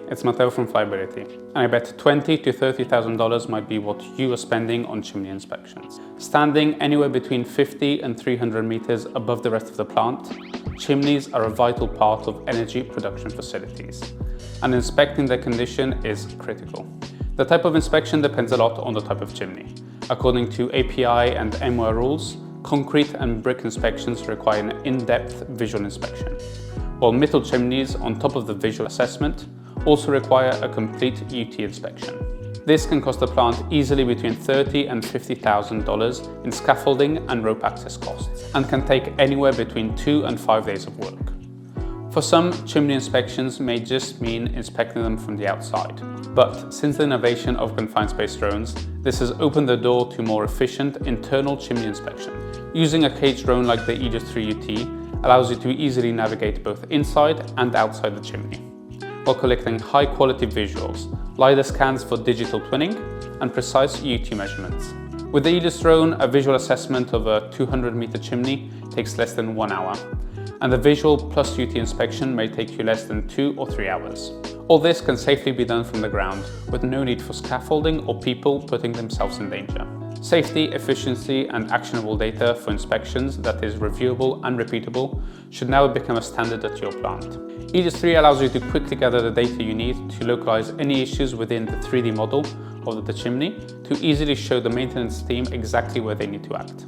it's Matteo from Flyability, and I bet $20,000 to $30,000 might be what you are spending on chimney inspections. Standing anywhere between 50 and 300 meters above the rest of the plant, chimneys are a vital part of energy production facilities, and inspecting their condition is critical. The type of inspection depends a lot on the type of chimney. According to API and MWA rules, concrete and brick inspections require an in-depth visual inspection, while metal chimneys on top of the visual assessment also require a complete UT inspection. This can cost the plant easily between $30,000 and $50,000 in scaffolding and rope access costs, and can take anywhere between 2 and 5 days of work. For some, chimney inspections may just mean inspecting them from the outside. But since the innovation of confined space drones, this has opened the door to more efficient internal chimney inspection. Using a caged drone like the Elios 3 UT allows you to easily navigate both inside and outside the chimney, while collecting high-quality visuals, LiDAR scans for digital twinning, and precise UT measurements. With the Elios drone, a visual assessment of a 200-meter chimney takes less than 1 hour, and the visual plus UT inspection may take you less than 2 or 3 hours. All this can safely be done from the ground, with no need for scaffolding or people putting themselves in danger. Safety, efficiency, and actionable data for inspections that is reviewable and repeatable should now become a standard at your plant. Elios 3 allows you to quickly gather the data you need to localize any issues within the 3D model of the chimney to easily show the maintenance team exactly where they need to act.